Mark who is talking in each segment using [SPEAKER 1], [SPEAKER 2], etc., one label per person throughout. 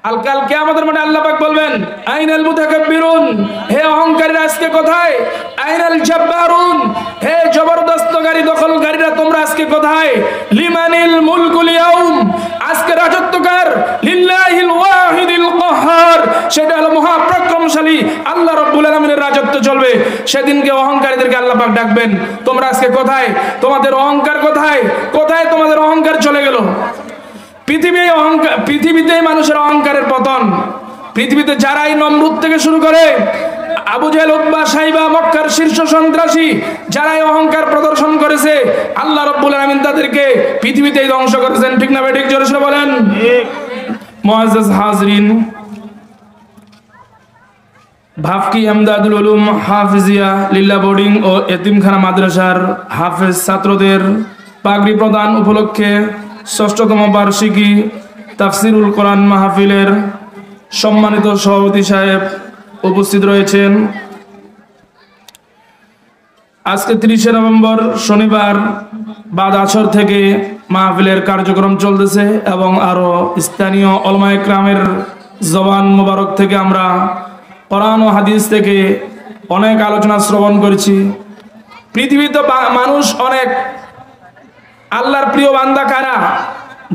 [SPEAKER 1] আর কাল কিয়ামতের মাঠে আল্লাহ পাক বলবেন আইনাল মুতাকাব্বিরুন, হে অহংকারীরা আজকে কোথায়? আইনাল জাব্বারুন, হে জবরদস্তকারী দখলকারীরা তোমরা আজকে কোথায়? লিমানিল মুলকুল ইয়াউম, আজকে রাজত্বকার লিল্লাহিল ওয়াহিদিল কাহ্হার, সেটা হলো মহাপরাক্রমশালী আল্লাহ রাব্বুল আলামিনের রাজত্ব চলবে। সেদিনকে অহংকারীদেরকে আল্লাহ পাক ডাকবেন, তোমরা আজকে কোথায়? তোমাদের অহংকার কোথায়? কোথায় তোমাদের অহংকার চলে গেল? পৃথিবীতেই মানুষের অহংকারের পতন। পৃথিবীতে যারাই নমরুদ থেকে শুরু করে আবু জেহেল, উতবা, সাইবা, মক্কার শীর্ষ সন্ত্রাসী যারাই অহংকার প্রদর্শন করেছে, আল্লাহ রাব্বুল আলামিন তাদেরকে পৃথিবীতেই ধ্বংস করেছেন। ঠিক না ঠিক? জোরে জোরে বলেন। মুআজ্জাজ হাজরিন, ভাফকি আমদাদুল উলুম হাফিজিয়া লিল্লাহ বোর্ডিং ও এতিমখানা মাদ্রাসার হাফেজ ছাত্রদের পাগড়ি প্রদান উপলক্ষে ৬ষ্ঠতম বার্ষিকী তাফসিরুল কোরআন মাহফিলের সম্মানিত সভাপতি সাহেব উপস্থিত রয়েছেন। আজকে ৩০শে নভেম্বর শনিবার বাদ আসর থেকে মাহফিলের কার্যক্রম চলতেছে এবং আরো স্থানীয় উলামায়ে কেরামের জবান মোবারক থেকে আমরা কোরআন ও হাদিস থেকে অনেক আলোচনা শ্রবণ করেছি। পৃথিবীতে মানুষ অনেক, আল্লাহর প্রিয় বান্দা কারা?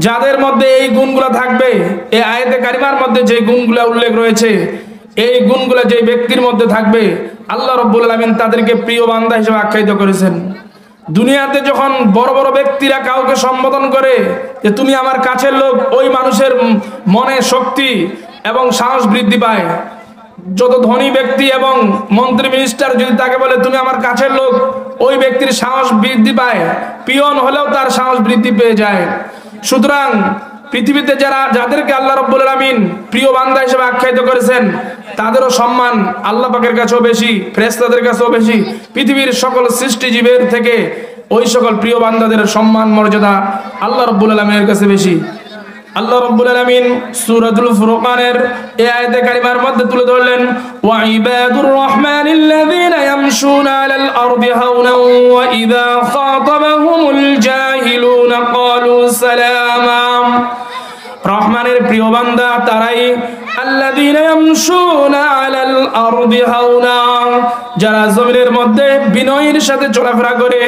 [SPEAKER 1] যাদের মধ্যে এই গুণগুলো থাকবে, এই আয়াতে কারিমার মধ্যে যে গুণগুলো উল্লেখ রয়েছে, এই গুণগুলো যে ব্যক্তির মধ্যে থাকবে আল্লাহ রাব্বুল আলামিন তাদেরকে প্রিয় বান্দা হিসেবে আখ্যায়িত করেছেন। দুনিয়াতে যখন বড় বড় ব্যক্তিরা কাউকে সম্বোধন করে যে তুমি আমার কাছের লোক, ওই মানুষের মনে শক্তি এবং সাহস বৃদ্ধি পায়। যত ধনী ব্যক্তি এবং মন্ত্রী মিনিস্টার যদি তাকে বলে তুমি আমার কাছের লোক, ওই ব্যক্তির সাহস বৃদ্ধি পায়। পিয়ন হলেও তার সাহস বৃদ্ধি পেয়ে যায়। সুতরাং পৃথিবীতে যাদেরকে আল্লাহ রাব্বুল আলামিন প্রিয় বান্দা হিসেবে আখ্যায়িত করেছেন, তাদেরও সম্মান আল্লাহ পাকের কাছেও বেশি, ফেরেশতাদের কাছেও বেশি। পৃথিবীর সকল সৃষ্টিজীবের থেকে ওই সকল প্রিয় বান্দাদের সম্মান মর্যাদা আল্লাহ রাব্বুল আলামিনের কাছে বেশি। আল্লাহ রাব্বুল আলামিন সূরাতুল ফুরকানের এই আয়াতে কারিমার মধ্যে তুলে ধরলেন ওয়া ইবাদুর রহমানিল্লাযীনা ইয়ামশুনা আলাল আরদি হাওনা ওয়া ইযা খাতাবাহুমুল জাহিলুনা ক্বালু সালামা। রহমানের প্রিয় বান্দা তারাই আল্লাযীনা ইয়ামশুনা আলাল আরদি হাওনা, যারা জমিনের মধ্যে বিনয়ের সাথে চলাফেরা করে,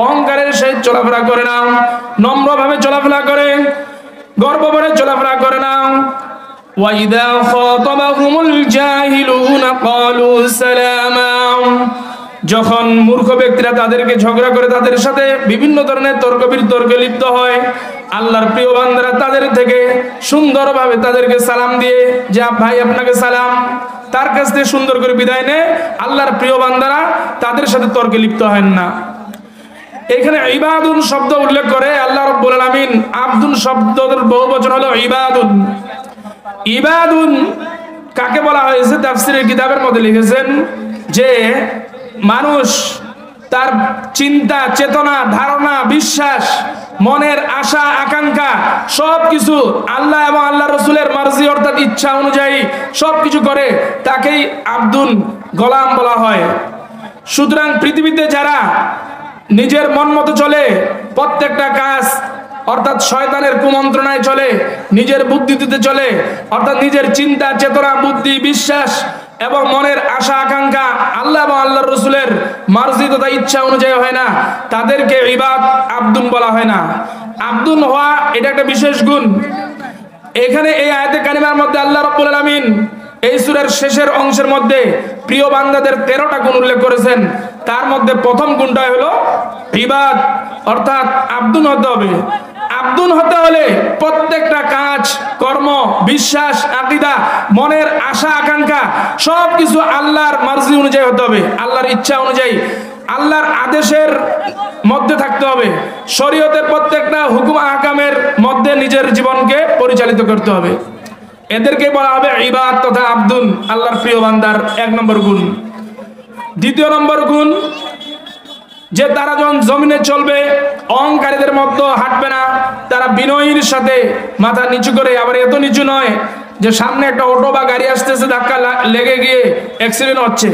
[SPEAKER 1] অহংকারের সাথে চলাফেরা করে না, নম্রভাবে চলাফেরা করে, গর্ব করে চলাফেরা করে না। ওয়াইদা খাতাবাহুমুল জাহিলুনা ক্বালু সালামা, যখন মূর্খ ব্যক্তিরা তাদেরকে ঝগড়া করে, তাদের সাথে বিভিন্ন ধরনের তর্ক বিতর্কে লিপ্ত হয়, আল্লাহর প্রিয় বান্দারা তাদের থেকে সুন্দরভাবে তাদেরকে সালাম দিয়ে যে ভাই আপনাকে সালাম, তার কাছ থেকে সুন্দর করে বিদায় নেয়। আল্লাহর প্রিয় বান্দারা তাদের সাথে তর্কে লিপ্ত হয় না। এখানে ইবাদুন শব্দ উল্লেখ করে আল্লাহ রাব্বুল আলামিন। আব্দুন শব্দের বহুবচন হলো ইবাদুন। ইবাদুন কাকে বলা হয়েছে? তাফসীরের কিতাবের মধ্যে লিখেছেন যে মানুষ তার চিন্তা, চেতনা, ধারণা, বিশ্বাস, মনের আশা আকাঙ্ক্ষা সবকিছু আল্লাহ এবং আল্লাহ রসুলের মার্জি অর্থাৎ ইচ্ছা অনুযায়ী সবকিছু করে, তাকেই আব্দুন, গোলাম বলা হয়। সুতরাং পৃথিবীতে যারা নিজের মন মতো চলে, প্রত্যেকটা কাজ অর্থাৎ শয়তানের কুমন্ত্রণায় চলে, নিজের বুদ্ধিতে চলে, অর্থাৎ নিজের চিন্তা, চেতনা, বুদ্ধি, বিশ্বাস এবং মনের আশা আকাঙ্ক্ষা আল্লাহ এবং আল্লাহর রসুলের মার্জি তথা ইচ্ছা অনুযায়ী হয় না, তাদেরকে ইবাদ আব্দুন বলা হয় না। আব্দুন হওয়া এটা একটা বিশেষ গুণ। এখানে এই আয়াতে কারিমার মধ্যে আল্লাহ রাব্বুল আলামিন এই সূরার শেষের অংশের মধ্যে প্রিয় বান্দাদের 13টা গুণ উল্লেখ করেছেন। তার মধ্যে প্রথম গুণটা হলো ইবাদ, অর্থাৎ আব্দুন হতে হবে। আব্দুন হতে হলে প্রত্যেকটা কাজ, কর্ম, বিশ্বাস, আকীদা, মনের আশা আকাঙ্ক্ষা সবকিছু আল্লাহর মার্জি অনুযায়ী হতে হবে, আল্লাহর ইচ্ছা অনুযায়ী, আল্লাহর আদেশের মধ্যে থাকতে হবে। শরীয়তের প্রত্যেকটা হুকুম আহকামের মধ্যে নিজের জীবনকে পরিচালিত করতে হবে। এদেরকে বলা হবে ইবাদ তথা আব্দুন, আল্লাহর প্রিয় বান্দার 1 নম্বর গুণ। দ্বিতীয় নম্বর গুণ যে তারা যখন জমিনে চলবে অহংকারীদের মতো হাঁটবে না, তারা বিনয়ের সাথে মাথা নিচু করে, আবার এত নিচু নয় যে সামনে একটা অটো বা গাড়ি আসতেছে, ধাক্কা লেগে গিয়ে অ্যাক্সিডেন্ট হচ্ছে,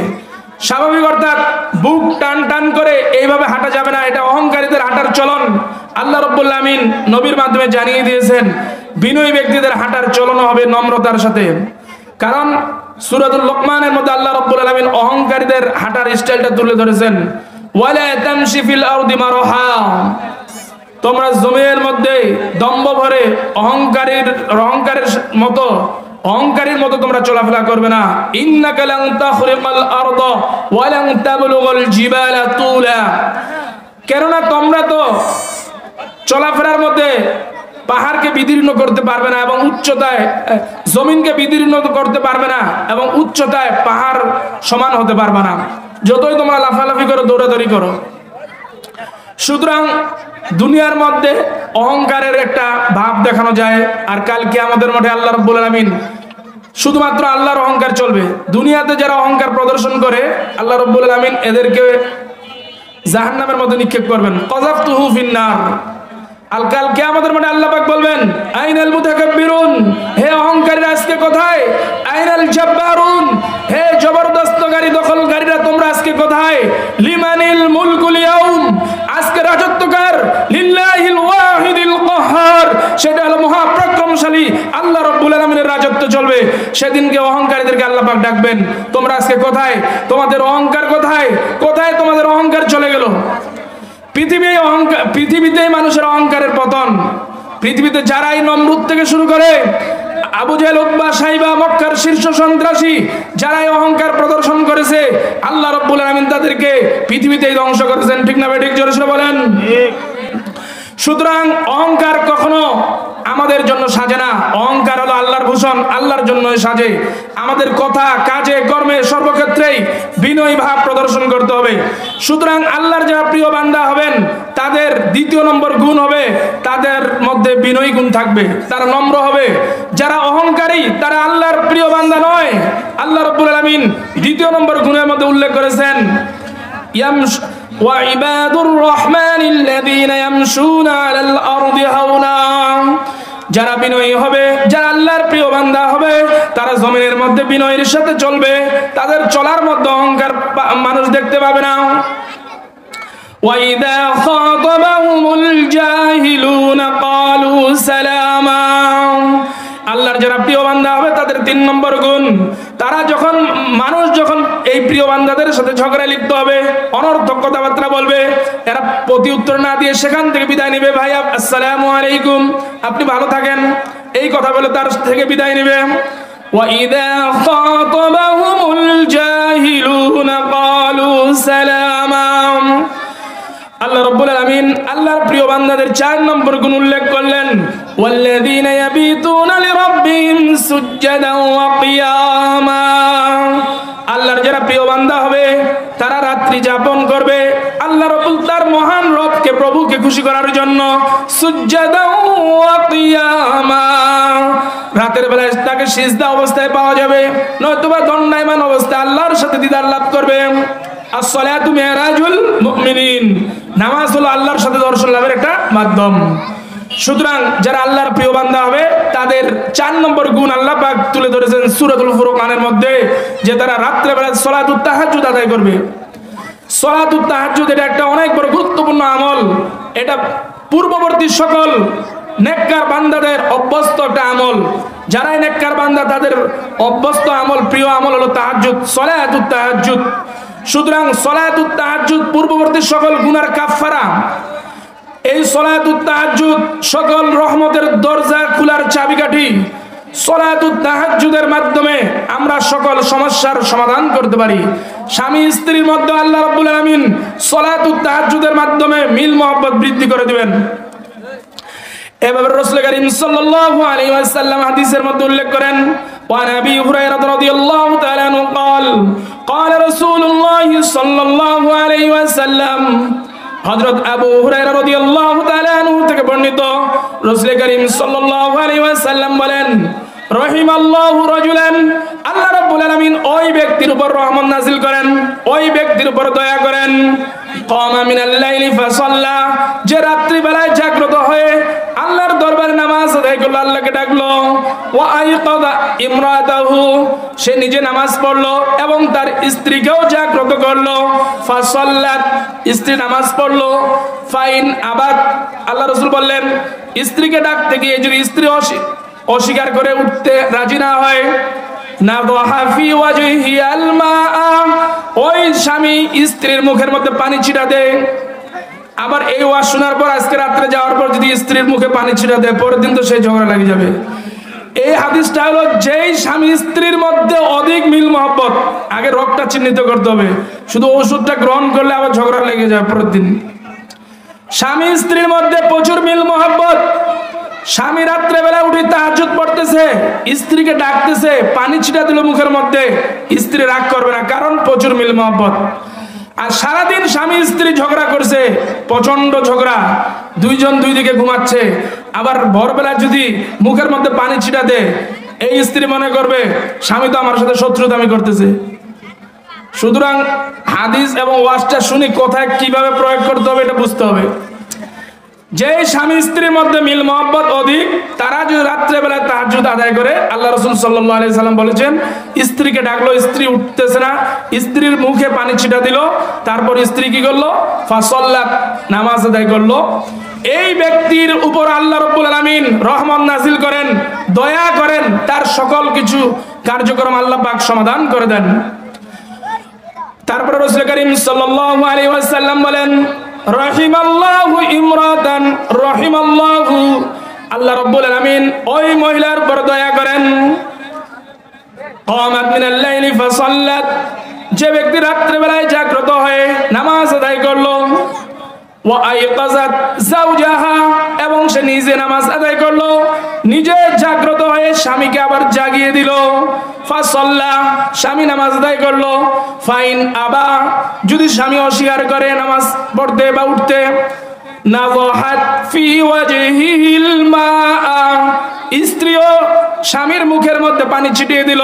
[SPEAKER 1] স্বাভাবিক অর্থাৎ বুক টান টান করে এইভাবে হাঁটা যাবে না, এটা অহংকারীদের হাঁটার চলন। আল্লাহ রাব্বুল আমিন নবীর মাধ্যমে জানিয়ে দিয়েছেন বিনয়ী ব্যক্তিদের হাঁটার চলন হবে নম্রতার সাথে। কারণ সূরাতুল লোকমানের মধ্যে আল্লাহ রাব্বুল আমিন অহংকারীদের হাঁটার স্টাইলটা তুলে ধরেছেন, ওয়ালা তামশি ফিল আরদি মারহা, তোমরা জমিনের মধ্যে দম্ভ ভরে অহংকারীর মতো তোমরা চলাফেরা করবে না। ইন্নাকা লান তাখরিকাল আরদা ওয়া লান তাবলুগাল জিবালা তুলা, কেননা তোমরা তো চলাফেরার মধ্যে পাহাড়কে বিদীর্ণ করতে পারবে না এবং উচ্চতায় জমিনকে বিদীর্ণ করতে পারবে না এবং উচ্চতায় পাহাড় সমান হতে পারবে না, যতই তোমরা লাফালাফি করো দৌড়াদৌড়ি করো। সুতরাং দুনিয়ার মধ্যে অহংকারের একটা ভাব দেখানো যায়, আর কাল কিয়ামতের মাঠে আল্লাহ রাব্বুল আলামিন শুধুমাত্র আল্লাহর অহংকার চলবে। দুনিয়াতে যারা অহংকার প্রদর্শন করে আল্লাহ রাব্বুল আলামিন এদেরকে জাহান্নামের মধ্যে নিক্ষেপ করবেন, কাযাফতুহু ফিন্নার। আর কাল কিয়ামতের মাঠে আল্লাহ পাক বলবেন, আইনাল মুতাকাব্বিরুন, হে অহংকারীরা আজকে কোথায়? আইনাল জাব্বারুন, হে জবরদস্তকারী দখলকারীরা তোমরা আজকে কোথায়? লিমানিল মুলকুল ইয়াউম, আজকে রাজত্বকার লিল্লাহিল ওয়াহিদিল কাহ্হার, সেটা হলো মহাপরাক্রমশালী আল্লাহ রাব্বুল আলামিনের রাজত্ব চলবে। সেদিনকে অহংকারীদেরকে আল্লাহ পাক ডাকবেন, তোমরা আজকে কোথায়? তোমাদের অহংকার কোথায়? কোথায় তোমাদের অহংকার চলে গেল? পৃথিবীতে মানুষের অহংকারের পতন। পৃথিবীতে যারাই নমরুদ থেকে শুরু করে আবু জেহেল, উতবা, সাইবা, মক্কার শীর্ষ সন্ত্রাসী যারাই অহংকার প্রদর্শন করেছে, আল্লাহ রাব্বুল আলামিন তাদেরকে পৃথিবীতেই ধ্বংস করেছেন। ঠিক না ঠিক? জোরে জোরে বলেন। সুতরাং অহংকার কখনো আমাদের জন্য সাজে না। অহংকার হলো আল্লাহর ভূষণ, আল্লাহর জন্যই সাজে। আমাদের কথা, কাজে, কর্মে সর্বক্ষেত্রেই বিনয়ী ভাব প্রদর্শন করতে হবে। সুতরাং আল্লাহর যারা প্রিয় বান্দা হবেন তাদের দ্বিতীয় নম্বর গুণ হবে তাদের মধ্যে বিনয়ী গুণ থাকবে, তারা নম্র হবে। যারা অহংকারী তারা আল্লাহর প্রিয় বান্দা নয়। আল্লাহ রাব্বুল আলামিন দ্বিতীয় নম্বর গুণের মধ্যে উল্লেখ করেছেন, ওয়াইবাদুর রহমানিল্লাযীনা ইয়ামশুনা আলাল আরদি হাওনা, যারা বিনয়ী হবে, যারা আল্লাহর প্রিয় বান্দা হবে, তারা জমিনের মধ্যে বিনয়ের সাথে চলবে, তাদের চলার মধ্যে অহংকার মানুষ দেখতে পাবে না। ওয়াইদা খাতাবাহুমুল জাহিলুনা ক্বালু সালামা, আল্লাহর যারা প্রিয় বান্দা হবে তাদের 3 নম্বর গুণ, তারা মানুষ যখন এই প্রিয় বান্দাদের সাথে ঝগড়ায় লিপ্ত হবে, অনর্থক কথাবার্তা বলবে, এরা প্রতি উত্তর না দিয়ে সেখান থেকে বিদায় নেবে। ভাই আসসালামু আলাইকুম, আপনি ভালো থাকেন, এই কথা বলে তার থেকে বিদায় নেবে। ওয়াইদা খাতাবাহুমুল জাহিলুনা ক্বালু সালামা, আল্লাহ রাব্বুল আলামিন আল্লাহর প্রিয় বান্দাদের 4 নম্বর গুণ উল্লেখ করলেন, ওয়াল্লাযীনা ইয়াবিতুনা লিরাব্বিহিম সুজদান ওয়া কিয়ামা, আল্লাহর যারা প্রিয় বান্দা হবে তারা রাত্রি যাপন করবে আল্লাহ রাব্বুল তার মহান রবকে, প্রভুকে খুশি করার জন্য, সুজদান ওয়া কিয়ামা, রাতের বেলায় তাকে সিজদা অবস্থায় পাওয়া যাবে, নয়তোবা দণ্ডায়মান অবস্থায় আল্লাহর সাথে দিদার লাভ করবে। আসসালাতু মিরাজুল মুমিনিন, নামাজ হলো আল্লাহর সাথে দর্শন লাভের একটা মাধ্যম। সুতরাং যারা আল্লাহর প্রিয় বান্দা হবে তাদের 4 নম্বর গুণ আল্লাহ পাক তুলে ধরেছেন সূরাতুল ফুরকানের মধ্যে, যে তারা রাত্রে বেলা সালাতুত তাহাজ্জুদ আদায় করবে। সালাতুত তাহাজ্জুদ এটা একটা অনেক বড় গুরুত্বপূর্ণ আমল, এটা পূর্ববর্তী সকল নেককার বান্দাদের অভ্যস্ত একটা আমল। যারাই নেককার বান্দা তাদের অভ্যস্ত আমল, প্রিয় আমল হলো তাহাজ্জুদ, সালাতুত তাহাজ্জুদ। সুতরাং সালাতুত তাহাজ্জুদ পূর্ববর্তী সকল গুনার কাফফারা। এই সালাতুত তাহাজ্জুদ সকল রহমতের দরজা খোলার চাবিকাঠি। সালাতুত তাহাজ্জুদের মাধ্যমে আমরা সকল সমস্যার সমাধান করতে পারি। স্বামী স্ত্রীর মধ্যে আল্লাহ রাব্বুল আলামিন সালাতুত তাহাজ্জুদের মাধ্যমে মিল মহব্বত বৃদ্ধি করে দিবেন। এভাবে রাসূল কারীম সাল্লাল্লাহু আলাইহি ওয়াসাল্লাম হাদিসের মধ্যে উল্লেখ করেন, ওয়া নবী হুরায়রা রাদিয়াল্লাহু তাআলা আনহু قال قال رسول الله صلى الله عليه وسلم, হযরত আবু হুরায়রা রাদিয়াল্লাহু তাআলা আনহু থেকে বর্ণিত, রাসূল কারীম সাল্লাল্লাহু আলাইহি ওয়াসাল্লাম বলেন, রহিমাল্লাহু রাজুলান, আল্লাহ রাব্বুল আলামিন ওই ব্যক্তির উপর রহমত নাযিল করেন, ওই ব্যক্তির উপর দয়া করেন, কামা মিনাল লাইলি ফাসাল্লা, যে রাত্রি বেলায় জাগ্রত হয়ে আল্লাহর দরবারে নামাজ নামাজ আদায় করলো, আল্লাহকে ডাকলো। ওয়া আইকাযা ইমরাতাহু, সে নিজে নামাজ পড়লো এবং তার স্ত্রীকেও জাগ্রত করলো। ফাসাল্লাত, স্ত্রী নামাজ পড়লো। ফাইন আবাদ, আল্লাহ রাসূল বললেন স্ত্রীকে ডাকতে গিয়ে যদি স্ত্রী অস্বীকার করে উঠতে রাজি না হয়, নাযহা ফি ওয়াজহি আল মাআ, ওই স্বামী স্ত্রীর মুখের মধ্যে পানি ছিটা দেয়। আবার এই ওয়াজ শোনার পর আজকে রাত্রে যাওয়ার পর যদি স্ত্রীর মুখে পানি ছিটা দেয়, পরের দিন তো সেই ঝগড়া লেগে যাবে। এই হাদিসটা হলো যেই স্বামী স্ত্রীর মধ্যে অধিক মিল মহব্বত, আগে রোগটা চিহ্নিত করতে হবে। শুধু ওষুধটা গ্রহণ করলে আবার ঝগড়া লেগে যায় পরের দিন। স্বামী স্ত্রীর মধ্যে প্রচুর মিল মহব্বত। স্বামী রাত্রে বেলা উঠে তাহাজ্জুদ পড়তেছে, স্ত্রীকে ডাকতেছে, পানি ছিটা দিল মুখের মধ্যে, স্ত্রী রাগ করবে না, কারণ প্রচুর মিল মহব্বত। আর সারাদিন স্বামী স্ত্রী ঝগড়া করছে, প্রচন্ড ঝগড়া, দুইজন দুই দিকে ঘুমাচ্ছে, আবার ভোরবেলা যদি মুখের মধ্যে পানি ছিটা দেয়, এই স্ত্রী মনে করবে স্বামী তো আমার সাথে শত্রুতামি করতেছে। সুতরাং হাদিস এবং ওয়াজটা শুনি কোথায় কিভাবে প্রয়োগ করতে হবে এটা বুঝতে হবে। যে স্বামী স্ত্রীর মধ্যে মিল মহব্বত অধিক, তারা যদি রাত্রেবেলায় তাহাজ্জুদ আদায় করে, আল্লাহ রাসূল সাল্লাল্লাহু আলাইহি সাল্লাম বলেছেন স্ত্রীকে ডাকলো, স্ত্রী উঠতেছে না, স্ত্রীর মুখে পানি ছিটা দিল, তারপর স্ত্রী কি করলো? ফাসাল্লাত, নামাজ আদায় করলো। এই ব্যক্তির উপর আল্লাহ রাব্বুল আলামিন রহমত নাযিল করেন, দয়া করেন, তার সকল কিছু কার্যক্রম আল্লাহ পাক সমাধান করে দেন। তারপর রাসূল করিম সাল্লাল্লাহু আলাইহি ওয়াসাল্লাম বলেন রাহিমাল্লাহু ইমরাতান, রাহিমাল্লাহু, আল্লাহ রাব্বুল আলামিন ওই মহিলার উপর দয়া করেন। কামাত মিনাল লাইলি ফাসাল্লাত, যে ব্যক্তি রাত্রে বেলায় জাগ্রত হয়ে নামাজ আদায় করলো। ওয়া আইকাযাত যাওজাহা, এবং সে নিজে নামাজ আদায় করলো, নিজে জাগ্রত হয়ে স্বামীকে আবার জাগিয়ে দিল। ফাসাল্লা, স্বামী নামাজ আদায় করলো। ফাইন আবা, যদি স্বামী অস্বীকার করে নামাজ পড়তে বা উঠতে, নাযহাত ফি ওয়াজহিল মাআ, স্ত্রীও স্বামীর মুখের মধ্যে পানি ছিটিয়ে দিল।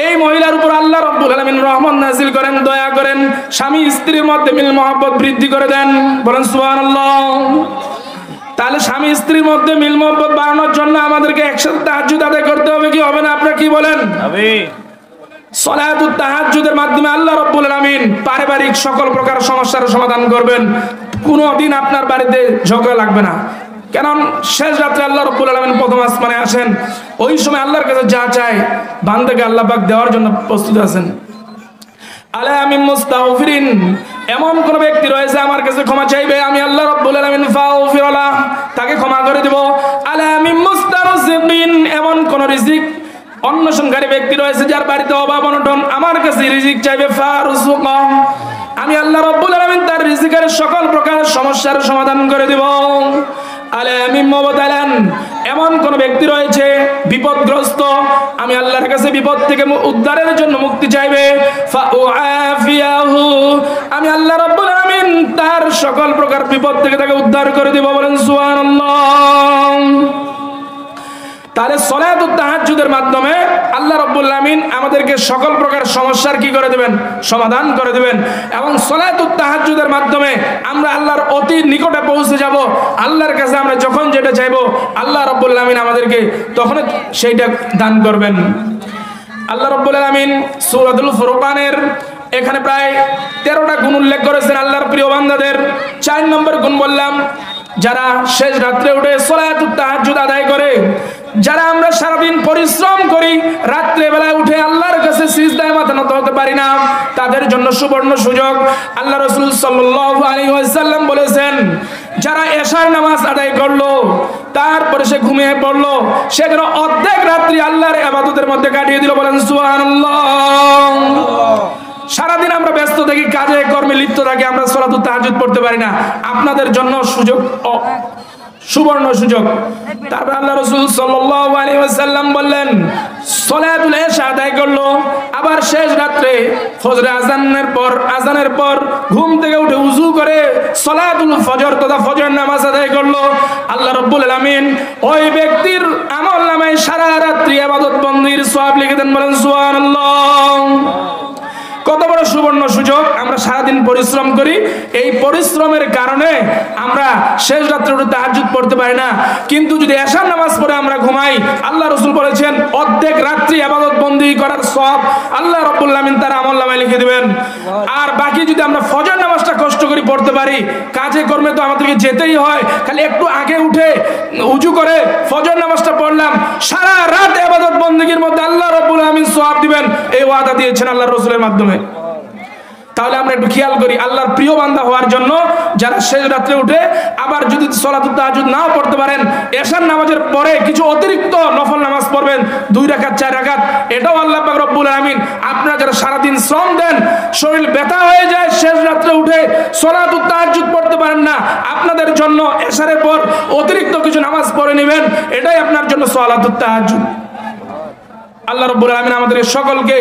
[SPEAKER 1] এই মহিলার উপর আল্লাহ রাব্বুল আলামিন রহমত নাযিল করেন, দয়া করেন, স্বামী স্ত্রীর মধ্যে মিল মহব্বত বৃদ্ধি করে দেন। বলেন সুবহানাল্লাহ। তাহলে স্বামী স্ত্রীর মধ্যে মিল মহব্বত বাড়ানোর জন্য আমাদেরকে একসাথে তাহাজ্জুদ আদায় করতে হবে কি হবে না? আপনারা কি বলেন? হবে। সালাতুত তাহাজ্জুদের মাধ্যমে আল্লাহ রাব্বুল আলামিন পারিবারিক সকল প্রকার সমস্যার সমাধান করবেন। কোনোদিন আপনার বাড়িতে ঝগড়া লাগবে না, কারণ শেষ রাত্রে আল্লাহ রাব্বুল আলামিন প্রথম আসমানে আসেন। ওই সময় আল্লাহর কাছে যা চায় বান্দাকে আল্লাহ পাক দেওয়ার জন্য প্রস্তুত আছেন। আলা আমি মুস্তাগফিরিন, এমন কোন ব্যক্তি রয়েছে আমার কাছে ক্ষমা চাইবে, আমি আল্লাহ রাব্বুল আলামিন ফাগফিরলা, তাকে ক্ষমা করে দেব। আলা আমি মুস্তারজিকিন, এমন কোন রিজিক অন্বেষণকারী ব্যক্তি রয়েছে যার বাড়িতে অভাব অনটন, আমার কাছে রিজিক চাইবে, ফারুজুকা, আমি আল্লাহ রাব্বুল আলামিন তার রিজিকের সকল প্রকার সমস্যার সমাধান করে দেব। এমন কোন ব্যক্তি রয়েছে বিপদগ্রস্ত, আমি আল্লাহর কাছে বিপদ থেকে উদ্ধারের জন্য মুক্তি চাইবে, আমি আল্লাহ রাব্বুল আলামিন তার সকল প্রকার বিপদ থেকে তাকে উদ্ধার করে দেব। বলেন সুবহানাল্লাহ। তাহলে সালাতুত তাহাজ্জুদের মাধ্যমে আল্লাহ রাব্বুল আলামিন আমাদেরকে সকল প্রকার সমস্যার কি করে দিবেন? সমাধান করে দিবেন। এবং সালাতুত তাহাজ্জুদের মাধ্যমে আমরা আল্লাহর অতি নিকটে পৌঁছে যাব। আল্লাহর কাছে আমরা যখন যেটা চাইবো আল্লাহ রাব্বুল আলামিন আমাদেরকে তখন সেইটা দান করবেন। আল্লাহ রাব্বুল আলামিন সূরাতুল ফুরকানের এখানে প্রায় 13টা গুণ উল্লেখ করেছেন আল্লাহর প্রিয় বান্দাদের। 4 নম্বর গুণ বললাম, যারা শেষ রাত্রে উঠে সালাতুত তাহাজ্জুদ আদায় করে, যারা আমরা সারাদিন পরিশ্রম করি, রাত্রে বেলায় উঠে আল্লাহর কাছে সিজদায় মাথা নত হতে পারি না, তাদের জন্য সুবর্ণ সুযোগ। আল্লাহ রাসূল সাল্লাল্লাহু আলাইহি ওয়াসাল্লাম বলেছেন, যারা এশার নামাজ আদায় করলো তারপরে সে ঘুমিয়ে পড়লো, সে যেন অর্ধেক রাত্রি আল্লাহর ইবাদতের মধ্যে কাটিয়ে দিল। বলেন সুবহানাল্লাহ। সারাদিন আমরা ব্যস্ত থাকি, কাজে কর্মে লিপ্ত থাকি, আমরা সালাতুত তাহাজ্জুদ পড়তে পারি না। আপনাদের জন্য সুযোগ, সুবর্ণ সুযোগ। তারপর আল্লাহ রাসূল সাল্লাল্লাহু আলাইহি ওয়াসাল্লাম বললেন, সালাতুল ইশা আদায় করলো, আবার শেষ রাত্রে ফজর আযানের পর ঘুম থেকে উঠে ওযু করে সালাতুল ফজর তথা ফজর নামাজ আদায় করলো, আল্লাহ রাব্বুল আলামিন ওই ব্যক্তির আমলনামায় সারা রাত্রি ইবাদত বন্দেগীর সওয়াব লিখে দেন। বলেন সুবহানাল্লাহ। কত বড় সুবর্ণ সুযোগ আমরা আমরা সারাদিন পরিশ্রম করি, এই পরিশ্রমের কারণে আমরা শেষ রাত্রে উঠে তাহাজ্জুদ পড়তে পারি না। কিন্তু যদি এশার নামাজ পড়ে আমরা ঘুমাই, আল্লাহ রাসূল বলেছেন অর্ধেক রাত্রি ইবাদত বন্দেগী করার সওয়াব আল্লাহ রাব্বুল আলামিন তার আমলনামায় লিখে দিবেন। আর বাকি যদি আমরা ফজর নামাজটা কষ্ট করে পড়তে পারি, কাজে কর্মে তো আমাদেরকে যেতেই হয়, খালি একটু আগে উঠে উজু করে ফজর নামাজটা পড়লাম, সারা রাত ইবাদত বন্দেগীর মধ্যে আল্লাহ রাব্বুল আলামিন সওয়াব দিবেন, এই ওয়াদা দিয়েছেন আল্লাহর রাসূলের মাধ্যমে। তাহলে আমরা একটু খেয়াল করি, আল্লাহর প্রিয় বান্দা হওয়ার জন্য যারা শেষ রাত্রে উঠে, আবার যদি সালাতুত তাহাজ্জুদ নাও পড়তে পারেন, এশার নামাজের পরে কিছু অতিরিক্ত নফল নামাজ পড়বেন 2 রাকাত 4 রাকাত, এটাও আল্লাহ পাক রব্বুল আলামিন আপনারা যারা সারাদিন শ্রম দেন, শরীর ব্যথা হয়ে যায়, শেষ রাত্রে উঠে সালাতুত তাহাজ্জুদ পড়তে পারেন না, আপনাদের জন্য এশারের পর অতিরিক্ত কিছু নামাজ পড়ে নেবেন, এটাই আপনার জন্য সালাতুত তাহাজ্জুদ। আল্লাহ রাব্বুল আলামিন আমাদের সকলকে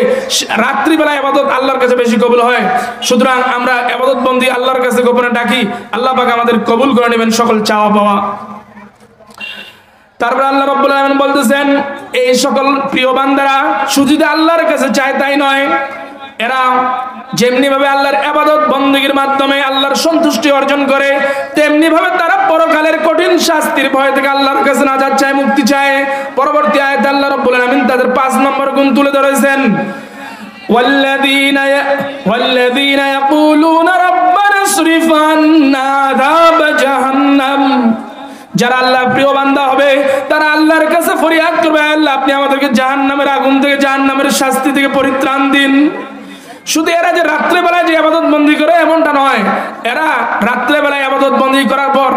[SPEAKER 1] রাত্রিবেলা ইবাদত আল্লাহর কাছে বেশি কবুল হয়। সুতরাং আমরা ইবাদত বন্দি আল্লাহর কাছে গোপনে ডাকি, আল্লাহ পাক আমাদের কবুল করে নেবেন সকল চাওয়া পাওয়া। তারপর আল্লাহ রাব্বুল আলামিন বলতেছেন, এই সকল প্রিয় বান্দারা শুধু যে আল্লাহর কাছে চায় তাই নয়, এরা যেমনি ভাবে আল্লাহর ইবাদত বন্দেগীর মাধ্যমে আল্লাহর সন্তুষ্টি অর্জন করে, তেমনি ভাবে তারা পরকালের কঠিন শাস্তির ভয় থেকে আল্লাহর কাছে নাজাত চায়, মুক্তি চায়। পরবর্তী আয়াতে আল্লাহ রাব্বুল আলামিন তাদের 5 নম্বর গুণ তুলে ধরেছেন, ওয়াল্লাযীনা ইয়াকুলুনা রাব্বানা ইসরিফ আন্না আযাব জাহান্নাম। যারা আল্লাহর প্রিয় বান্দা হবে তারা আল্লাহর কাছে ফরিয়াদ করবে, আল্লাহ আপনি আমাদেরকে জাহান্নামের আগুন থেকে, জাহান্নামের শাস্তি থেকে পরিত্রাণ দিন। শুধু এরা যে রাত্রে বেলায় যে ইবাদত বন্দি করে এমনটা নয়, এরা রাত্রে বেলায় ইবাদত বন্দি করার পর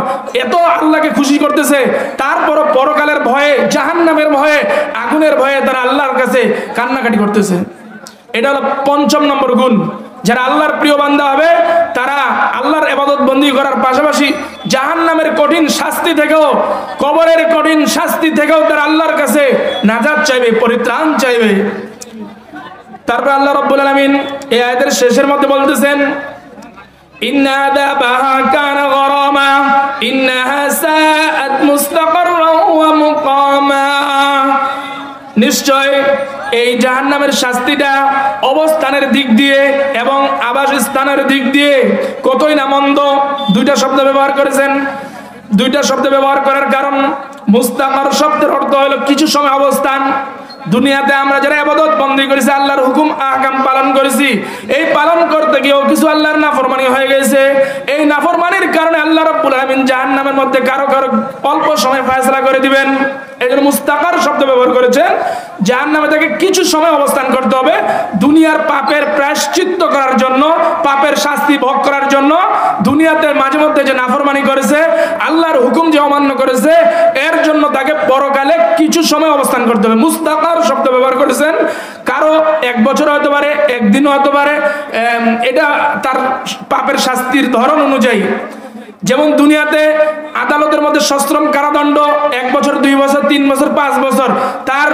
[SPEAKER 1] এত আল্লাহকে খুশি করতেছে, তারপরও পরকালের ভয়ে, জাহান্নামের ভয়ে, আগুনের ভয়ে তারা আল্লাহর কাছে কান্নাকাটি করতেছে। এটা হলো 5 নম্বর গুণ। যারা আল্লাহর প্রিয় বান্দা হবে তারা আল্লাহর ইবাদত বন্দি করার পাশাপাশি জাহান্নামের কঠিন শাস্তি থেকেও, কবরের কঠিন শাস্তি থেকেও তারা আল্লাহর কাছে নাজাত চাইবে, পরিত্রাণ চাইবে। তারপর আল্লাহ রাব্বুল আলামিন এই আয়াতের শেষের মধ্যে বলতেছেন, ইন্না আযাবাহা কানা গরামা ইন্নাহা সাআত মুস্তাকাররা ওয়া মুকামা। নিশ্চয় এই জাহান্নামের শাস্তিটা অবস্থানের দিক দিয়ে এবং আবাসস্থানের দিক দিয়ে কতই না মন্দ। 2টা শব্দ ব্যবহার করেছেন। 2টা শব্দ ব্যবহার করার কারণ, মুস্তাকার শব্দের অর্থ হলো কিছু সময় অবস্থান। দুনিয়াতে আমরা যারা ইবাদত বন্দি করেছি, আল্লাহর হুকুম আহকাম পালন করেছি, এই পালন করতে গিয়েও কিছু আল্লাহর নাফরমানি হয়ে গেছে। এই নাফরমানির কারণে আল্লাহ রাব্বুল আলামিন জাহান্নামের মধ্যে কারো কারো অল্প সময় ফয়সালা করে দিবেন। এই জন্য মুস্তাকার শব্দ ব্যবহার করেছেন। জাহান্নামে থেকে কিছু সময় অবস্থান করতে হবে দুনিয়ার পাপের প্রায়শ্চিত্ত করার জন্য, পাপের শাস্তি ভোগ করার জন্য। দুনিয়াতে মাঝে মধ্যে যে নাফরমানি করেছে, আল্লাহর হুকুম যে অমান্য করেছে, এর জন্য তাকে পরকালে কিছু সময় অবস্থান করতে হবে। মুস্তাকার শব্দ ব্যবহার করেছেন। কারো 1 বছর হতে পারে, 1 দিন হতে পারে, এটা তার পাপের শাস্তির ধরন অনুযায়ী। যেমন দুনিয়াতে আদালতের মধ্যে সশ্রম কারাদণ্ড 1 বছর, 2 বছর, 3 বছর, 5 বছর, তার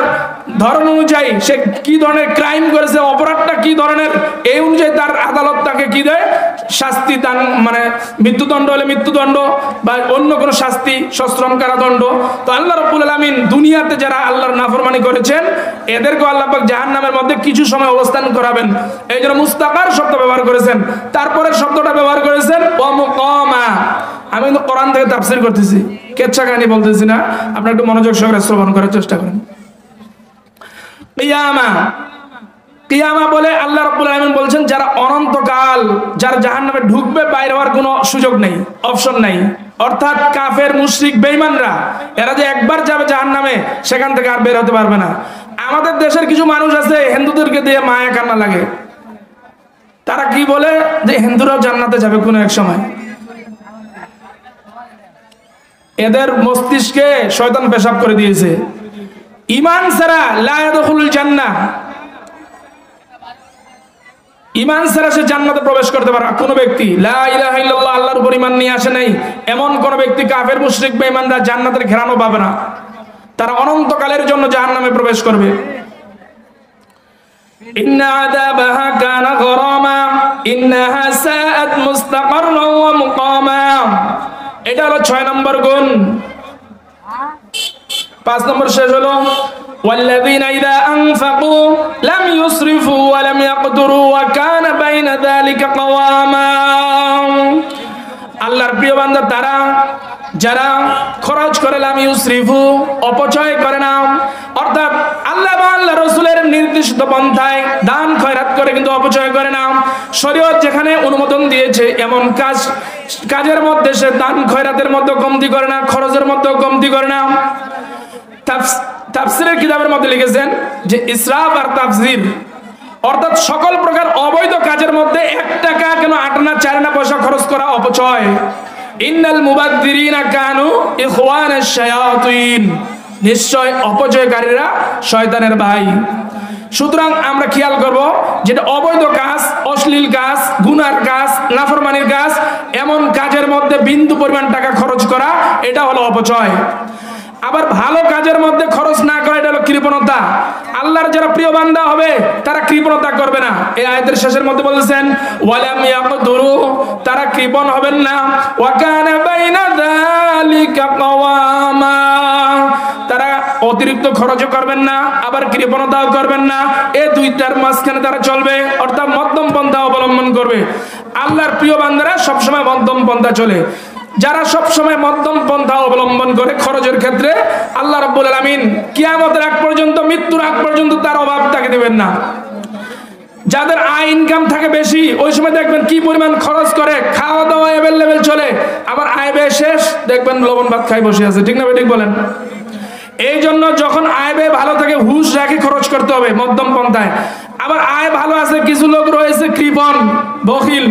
[SPEAKER 1] ধরন অনুযায়ী সে কি ধরনের ক্রাইম করেছে, অপরাধটা কি ধরনের, এই অনুযায়ী তার আদালত তাকে কি দেয়, শাস্তি দান, মানে মৃত্যুদণ্ড হলে মৃত্যুদণ্ড বা অন্য কোনো শাস্তি, সশ্রম কারাদণ্ড। তো আল্লাহ রাব্বুল আলামিন দুনিয়াতে যারা আল্লাহর নাফরমানি করেছেন এদেরকে আল্লাহ পাক জাহান্নামের মধ্যে কিছু সময় অবস্থান করাবেন। এই জন্য মুস্তাকার শব্দ ব্যবহার করেছেন। তারপরে শব্দটা ব্যবহার করেছেন ওয়া মুকামা। আমি কিন্তু কোরআন থেকে তাফসীর করতেছি, কেচ্ছা কাহিনী বলতেছি না, আপনারা একটু মনোযোগ সহকারে শ্রবণ করার চেষ্টা করেন। কিয়ামা, কিয়ামা বলে আল্লাহ রাব্বুল আলামিন বলছেন যারা অনন্তকাল, যারা জাহান্নামে ঢুকবে, বাইরে হওয়ার কোনো সুযোগ নেই, অপশন নাই। অর্থাৎ কাফের, মুশরিক, বেঈমানরা এরা যে একবার যাবে জাহান্নামে, সেখান থেকে আর বের হতে পারবে না। আমাদের দেশের কিছু মানুষ আছে হিন্দুদেরকে দিয়ে মায়া কান্না লাগে। তারা কি বলে যে হিন্দুরাও জান্নাতে যাবে কোনো এক সময়। এদের মস্তিষ্কে শয়তান পেশাব করে দিয়েছে। ঈমান ছাড়া লা ইয়াদখুলুল জান্নাহ, ঈমান ছাড়া সে জান্নাতে প্রবেশ করতে পারে না। কোন ব্যক্তি লা ইলাহা ইল্লাল্লাহ, আল্লাহর উপর ঈমান নিয়ে আসে নাই, এমন কোন ব্যক্তি, কাফের, মুশরিক, বেঈমানরা জান্নাতের ঘেরানো পাবে না। তারা অনন্তকালের জন্য জাহান্নামে প্রবেশ করবে। ইন্না আযাবাহা কানা গরামা ইন্নাহা সাআত মুস্তাকাররা ওয়া মুকামা। এটা হলো 6 নম্বর গুণ। 5 নম্বর শেষ হলো ওয়াল্লাযীনা ইযা আনফাকু লাম ইউসরিফু ওয়া লাম ইয়াকতুরু ওয়া কানা বাইনা যালিকা কাওয়ামা। আল্লাহর প্রিয় বান্দা তারা যারা খরচ করে লাম ইউসরিফু, অপচয় করে না, অর্থাৎ আল্লাহ বা আল্লাহ রাসূলের নির্দিষ্ট পন্থায় দান খয়রাত করে কিন্তু অপচয় করে না। শরীয়ত যেখানে অনুমোদন দিয়েছে এমন কাজের মধ্যে সে দান খয়রাতের মধ্যে কমতি করে না, খরচের মধ্যে কমতি করে না। তাফসীরের কিতাবের মধ্যে লিখেছেন যে ইসরাফ আর তাফসীর অর্থাৎ সকল প্রকার অবৈধ কাজের মধ্যে 1 টাকা কেন 8 আনা 4 আনা পয়সা খরচ করা অপচয়। ইন্নাল মুবাদদিরিনা কানু ইখওয়ানাশ শায়াতিন, নিশ্চয় অপচয়কারীরা শয়তানের ভাই। সুতরাং আমরা খেয়াল করব যেটা অবৈধ কাজ, অশ্লীল কাজ, গুনার কাজ, নাফরমানির কাজ, এমন কাজের মধ্যে বিন্দু পরিমাণ টাকা খরচ করা এটা হলো অপচয়। আবার ভালো কাজের মধ্যে খরচ না করা এটা হলো কৃপণতা। আল্লাহর যারা প্রিয় বান্দা হবে তারা কৃপণতা করবে না। এই আয়াতের শেষের মধ্যে বলেছেন ওয়ালাম ইয়াকদুরু, তারা কৃপণ হবেন না। ওয়া কানা বাইনা যালিকা কাওয়ামা, তারা অতিরিক্ত খরচও করবেন না আবার কৃপণতাও করবেন না। এই দুইটার মাঝখানে তারা চলবে, অর্থাৎ মধ্যম পন্থা অবলম্বন করবে। আল্লাহর প্রিয় বান্দারা সবসময় মধ্যম পন্থা চলে। যারা সব সময় মধ্যম পন্থা অবলম্বন করে খরচের ক্ষেত্রে আল্লাহ রাব্বুল আলামিন কিয়ামতের আগ পর্যন্ত, মৃত্যুর আগ পর্যন্ত তার অভাব তাকে দিবেন না। যাদের আয় ইনকাম থাকে বেশি ওই সময় দেখবেন কি পরিমাণ খরচ করে, খাওয়া দাওয়া অ্যাভেলেবেল চলে, আবার আয় ব্যয় শেষ দেখবেন লবণ ভাত খাই বসে আছে। ঠিক না ঠিক বলেন? এই জন্য যখন আয় ব্যয় ভালো থাকে হুঁশ রাখে খরচ করতে হবে মধ্যম পন্থায়। আবার আয় ভালো আছে, কিছু লোক রয়েছে কৃপণ, বখিল।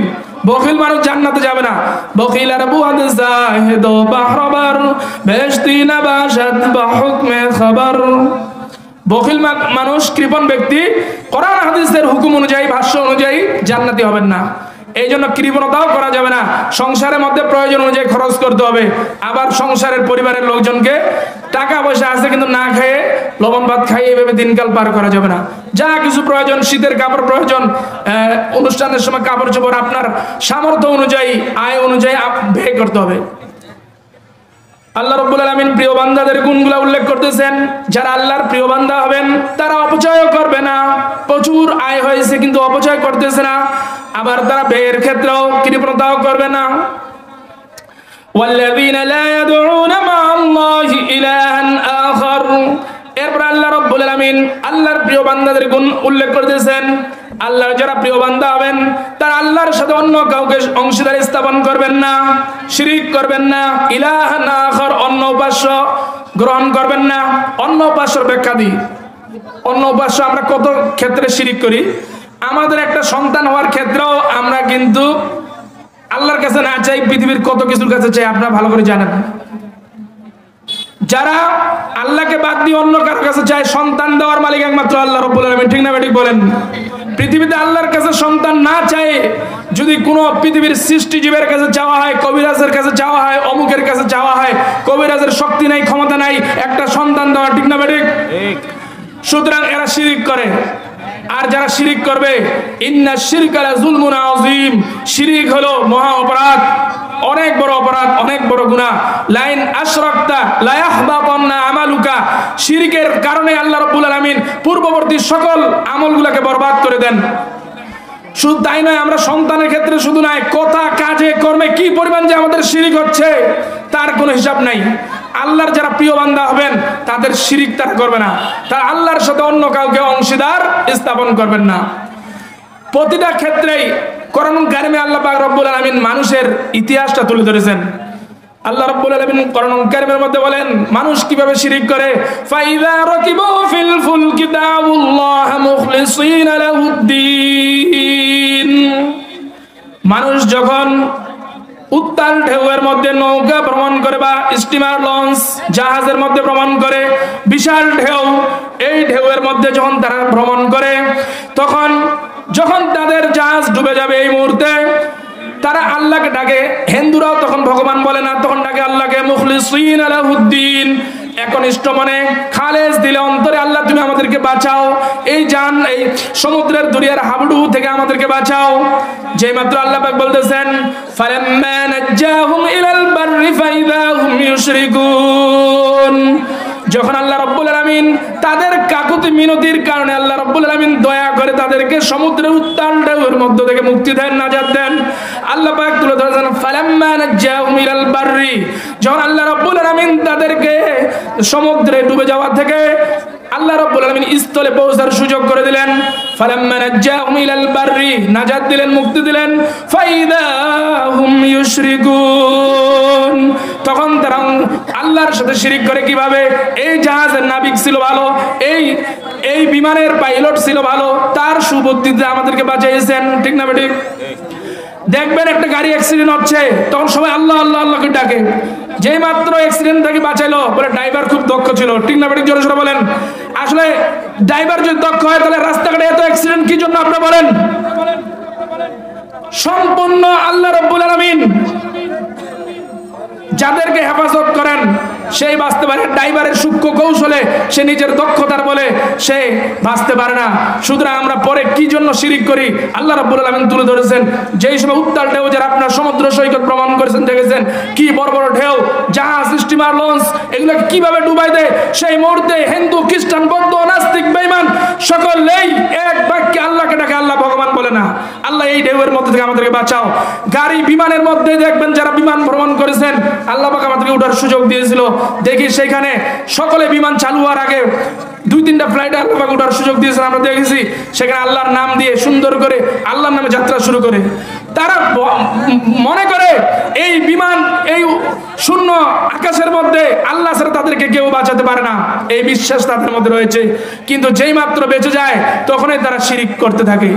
[SPEAKER 1] বখিল মানুষ জান্নাতে যাবে না। বখিল আর বুয়াদ জাহিদ বাহরবার বেহেশতি নাবাশাত বা হুকমে খবর। বখিল মানুষ, কৃপণ ব্যক্তি কোরআন হাদিসের হুকুম অনুযায়ী, ভাষ্য অনুযায়ী জান্নাতি হবেন না। এই জন্য কৃপণতাও করা যাবে না। সংসারের মধ্যে প্রয়োজন অনুযায়ী খরচ করতে হবে। আবার সংসারের পরিবারের লোকজনকে টাকা পয়সা আছে কিন্তু না খেয়ে লবণ ভাত খাইয়ে এভাবে দিনকাল পার করা যাবে না। যা কিছু প্রয়োজন, শীতের কাপড় প্রয়োজন, অনুষ্ঠানের সময় কাপড় চোপড় আপনার সামর্থ্য অনুযায়ী, আয় অনুযায়ী ব্যয় করতে হবে। আল্লাহ রাব্বুল আলামিন প্রিয় বান্দাদের গুণগুলো উল্লেখ করতেছেন। যারা আল্লাহর প্রিয় বান্দা হবেন তারা অপচয় করবে না। প্রচুর আয় হয়েছে কিন্তু অপচয় করতেছে না। আবার তারা ব্যয়ের ক্ষেত্রেও কৃপণতাও করবে না। ওয়াল্লাযীনা লা ইয়াদউনা মা'আল্লাহি ইলাহান আখার। এরপর আল্লাহ রাব্বুল আলামিন আল্লাহর প্রিয় বান্দাদের গুণ উল্লেখ করতেছেন। আল্লাহর যারা প্রিয় বান্দা হবেন তারা আল্লাহর সাথে অন্য কাউকে অংশীদার স্থাপন করবেন না, শিরিক করবেন না। ইলাহান আখার, অন্য উপাস্য গ্রহণ করবেন না। অন্য উপাস্যর ব্যাখ্যা দিই। অন্য উপাস্য আমরা কত ক্ষেত্রে শিরিক করি। আমাদের একটা সন্তান হওয়ার ক্ষেত্রেও আমরা কিন্তু আল্লাহর কাছে না চাই, পৃথিবীর কত কিছুর কাছে চাই, আপনারা ভালো করে জানেন। যারা আল্লাহকে বাদ দিয়ে অন্য কারো কাছে চায়, সন্তান দেওয়ার মালিক একমাত্র আল্লাহ রাব্বুল আলামিন। ঠিক না ঠিক বলেন? পৃথিবীতে আল্লাহর কাছে সন্তান না চায় যদি কোনো পৃথিবীর সৃষ্টিজীবের কাছে চাওয়া হয়, কবিরাজের কাছে চাওয়া হয়, অমুকের কাছে চাওয়া হয়, কবিরাজের শক্তি নাই, ক্ষমতা নাই একটা সন্তান দেওয়া। ঠিক না ঠিক? সুতরাং এরা শিরিক করে। আর যারা শিরিক করবে, ইন্না শিরকা লা যুলমুন আযীম, শিরিক হলো মহা অপরাধ, অনেক বড় অপরাধ, অনেক বড় গুনাহ। লাইন আশরাকতা লা ইয়াহবাতান্না আমালুকা, শিরিকের কারণে আল্লাহ রাব্বুল আলামিন পূর্ববর্তী সকল আমলগুলোকে বরবাদ করে দেন। শুধু তাই নয়, আমরা সন্তানের ক্ষেত্রে শুধু নয়, কথা কাজে কর্মে কি পরিমাণ যে আমাদের শিরিক হচ্ছে তার কোনো হিসাব নাই। আল্লাহর যারা প্রিয় বান্দা হবেন তাদের শিরিক তারা করবে না। তারা আল্লাহর সাথে অন্য কাউকে অংশীদার স্থাপন করবেন না। প্রতিটা ক্ষেত্রেই কোরআনুল কারীমে আল্লাহ পাক রব্বুল আলামিন মানুষের ইতিহাসটা তুলে ধরেছেন। আল্লাহ রাব্বুল আলামিন কোরআনুল কারীমের মধ্যে বলেন মানুষ কিভাবে শিরিক করে। ফাইযা রাকিবু ফিল ফুলকি দাউল্লাহ মুখলিসিনা লাহুদ্দিন। মানুষ যখন উত্তাল ঢেউয়ের মধ্যে নৌকা ভ্রমণ করে বা স্টিমার, লঞ্চ, জাহাজের মধ্যে ভ্রমণ করে, বিশাল ঢেউ, এই ঢেউয়ের মধ্যে যখন তারা ভ্রমণ করে তখন যখন তাদের জাহাজ ডুবে যাবে এই মুহূর্তে তারা আল্লাহকে ডাকে। হিন্দুরাও তখন ভগবান বলে না, তখন ডাকে আল্লাহকে মুখলিসিনা লাহুদ্দিন, একনিষ্ঠ মনে, খালেস দিলে অন্তরে, আল্লাহ তুমি আমাদেরকে বাঁচাও, এই জান এই সমুদ্রের দুনিয়ার হাবুডুবু থেকে আমাদেরকে বাঁচাও। যেই মাত্র আল্লাহ পাক বলতেছেন ফালাম্মা নাজ্জাহুম ইলাল বাররি ফাইযা হুম ইউশরিকুন, যখন আল্লাহ রাব্বুল আলামিন তাদের কাকুতি মিনতির কারণে আল্লাহ রাব্বুল আলামিন দয়া করে তাদেরকে সমুদ্রের উত্তাল ঢেউয়ের মধ্য থেকে মুক্তি দেন, নাজাত দেন। আল্লাহ পাক তুলে ধরেছেন ফালাম্মা নাজ্জাহুম ইলাল বাররি, যখন আল্লাহ রাব্বুল আলামিন তাদেরকে সমুদ্রে ডুবে যাওয়া থেকে আল্লাহ রাব্বুল আলামিন স্থলে পৌঁছার সুযোগ করে দিলেন। ফালাম্মা নাজ্জাহুম ইলাল বাররি, নাজাত দিলেন, মুক্তি দিলেন। ফাইদা হুম ইউশরিকুন, তখন তারা আল্লাহর সাথে শিরিক করে। কিভাবে? এই জাহাজের নাবিক ছিল ভালো, এই বিমানের পাইলট ছিল ভালো, তার সুবুদ্ধিতে আমাদেরকে বাঁচিয়েছেন, ঠিক না বেঠিক? দেখবেন একটা গাড়ি অ্যাক্সিডেন্ট হচ্ছে, তখন সবাই আল্লাহ আল্লাহ আল্লাহকে ডাকে। যেই মাত্র অ্যাক্সিডেন্ট থেকে বাঁচাইলো বলে ড্রাইভার খুব দক্ষ ছিল, ঠিক না বেঠিক? জোরে সোরে বলেন। আসলে ড্রাইভার যদি দক্ষ হয় তাহলে রাস্তাঘাটে এত অ্যাক্সিডেন্ট কি জন্য আপনারা বলেন? সম্পূর্ণ আল্লাহ রাব্বুল আলামিন যাদেরকে হেফাজত করেন সেই বাঁচতে পারে। ড্রাইভারের সূক্ষ্ম কৌশলে সে নিজের দক্ষতার বলে সে বাঁচতে পারে না। সুতরাং আমরা পরে কি জন্য শিরিক করি আল্লাহ রাব্বুল আলামিন তুলে ধরেছেন। যেই সময় উত্তাল ঢেউ, যারা আপনার সমুদ্র সৈকত ভ্রমণ করেছেন দেখেছেন কি বড় বড় ঢেউ, জাহাজ, স্টিমার, লঞ্চ এগুলো কিভাবে ডুবাই দেয়। সেই মুহূর্তে হিন্দু, খ্রিস্টান, বৌদ্ধ, নাস্তিক, বেঈমান সকলেই এক বাক্যে আল্লাহকে ডাকে, আল্লাহ ভগবান বলে না, আল্লাহ এই ঢেউয়ের মধ্যে থেকে আমাদেরকে বাঁচাও। গাড়ি, বিমানের মধ্যে দেখবেন যারা বিমান ভ্রমণ করেছেন আল্লাহ পাক আমাদেরকে ওঠার সুযোগ দিয়েছিল। দেখি সেখানে সকলে বিমান চালু হওয়ার আগে 2-3টা ফ্লাইটে আল্লাহ পাক ওঠার সুযোগ দিয়েছেন, আমরা দেখেছি। সেখানে আল্লাহর নাম দিয়ে সুন্দর করে আল্লাহর নামে যাত্রা শুরু করে। তারা মনে করে এই বিমান, এই শূন্য আকাশের মধ্যে আল্লাহ ছাড়া তাদেরকে কেউ বাঁচাতে পারে না, এই বিশ্বাস তাদের মধ্যে রয়েছে। কিন্তু যেই মাত্র বেঁচে যায় তখনই তারা শিরিক করতে থাকে।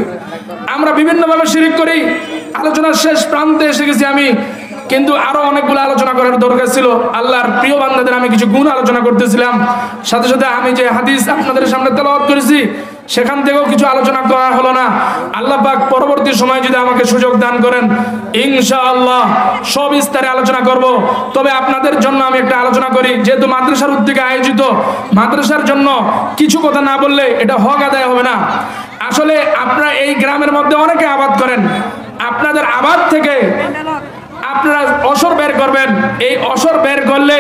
[SPEAKER 1] আমরা বিভিন্নভাবে শিরিক করি। আলোচনার শেষ প্রান্তে এসে গেছি আমি, কিন্তু আরো অনেকগুলো আলোচনা করার দরকার ছিল। আল্লাহর প্রিয় বান্দাদের আমি কিছু গুণ আলোচনা করতেছিলাম, সাথে সাথে আমি যে হাদিস আপনাদের সামনে তেলাওয়াত করেছি সেখান থেকেও কিছু আলোচনা করা হলো না। আল্লাহ পাক পরবর্তী সময় যদি আমাকে সুযোগ দান করেন ইনশাআল্লাহ সবিস্তারে আলোচনা করব। তবে আপনাদের জন্য আমি একটা আলোচনা করি, যেহেতু মাদ্রাসার উদ্যোগে আয়োজিত, মাদ্রাসার জন্য কিছু কথা না বললে এটা হক আদায় হবে না। আসলে আপনারা এই গ্রামের মধ্যে অনেকে আবাদ করেন, আপনাদের আবাদ থেকে আপনারা অসর বের করবেন। এই অসর বের করলে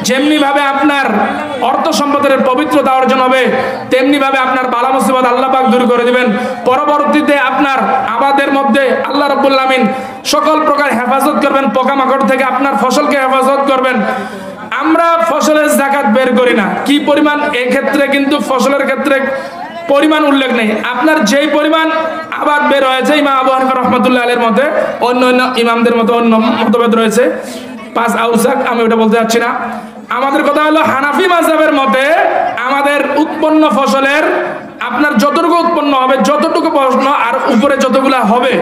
[SPEAKER 1] যেমনি ভাবে আপনার অর্থ সম্পদের পবিত্রতা অর্জন হবে, তেমনি ভাবে আপনার বালা মুসিবত আল্লাহ পাক দূর করে দিবেন। পরবর্তীতে আপনার আবাদের মধ্যে আল্লাহ রাব্বুল আলামিন সকল প্রকার হেফাজত করবেন, পোকামাকড় থেকে আপনার ফসলকে হেফাজত করবেন। আমরা ফসলের যাকাত বের করি না, কি পরিমাণ এই ক্ষেত্রে কিন্তু ফসলের ক্ষেত্রে পরিমাণ উল্লেখ নেই। আপনার যেই পরিমাণ আবাদ বের হয়েছে, ইমাম আবু হানিফা রাহমাতুল্লাহ আলাইহির মতে, অন্য ইমামদের মতো অন্য মতভেদ রয়েছে 5 আউসাক, আমি ওটা বলতে যাচ্ছি না। আমাদের কথা হলো হানাফি মাযহাবের মতে আমাদের উৎপন্ন ফসলের আপনার যতটুকু উৎপন্ন হবে, যতটুকু প্রশ্ন আর উপরে যতগুলা হবে,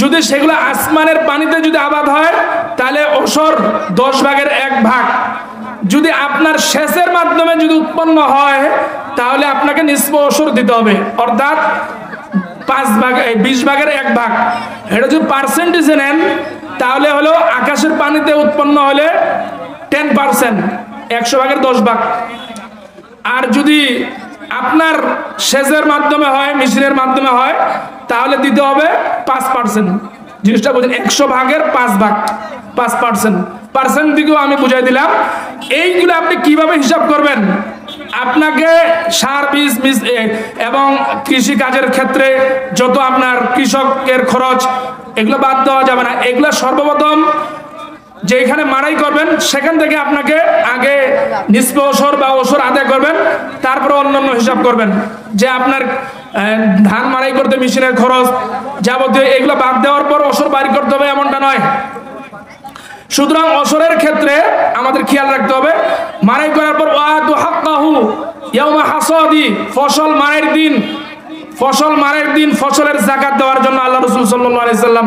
[SPEAKER 1] যদি সেগুলো আসমানের পানিতে যদি আবাদ হয় তাহলে ওসর 10 ভাগের 1 ভাগ। যদি আপনার সেচের মাধ্যমে যদি উৎপন্ন হয় তাহলে আপনাকে নিসফ ওসর দিতে হবে, অর্থাৎ 20 ভাগের 1 ভাগ। এটা যদি পার্সেন্টেজে নেন তাহলে হলো আকাশের পানিতে উৎপন্ন হলে 10%, 100 ভাগের 10 ভাগ। আর যদি আপনার সেচের মাধ্যমে হয়, মেশিনের মাধ্যমে হয়, তাহলে দিতে হবে 5%। জিনিসটা বুঝেন, 100 ভাগের 5 ভাগ, 5%। পার্সেন্ট দিকেও আমি বুঝাই দিলাম। এইগুলো আপনি কিভাবে হিসাব করবেন? আপনাকে সার, বীজ এবং কৃষি কাজের ক্ষেত্রে যত আপনার কৃষকের খরচ, এগুলো বাদ দেওয়া যাবে না। এগুলো সর্বপ্রথম যেখানে মাড়াই করবেন সেখান থেকে আপনাকে আগে নিসফ ওসর বা ওসর আদায় করবেন, তারপরে অন্যান্য হিসাব করবেন। যে আপনার ধান মাড়াই করতে মেশিনের খরচ যাবতীয় এগুলো বাদ দেওয়ার পর ওসর বাড়ি করতে হবে এমনটা নয়। সুতরাং ওসরের ক্ষেত্রে আমাদের খেয়াল রাখতে হবে, মাড়াই করার পর ওয়াতু হাক্কাহু ইয়াউমা হাসাদি, ফসল মাড়াইয়ের দিন ফসলের যাকাত দেওয়ার জন্য আল্লাহ রাসূল সাল্লাল্লাহু আলাইহি সাল্লাম,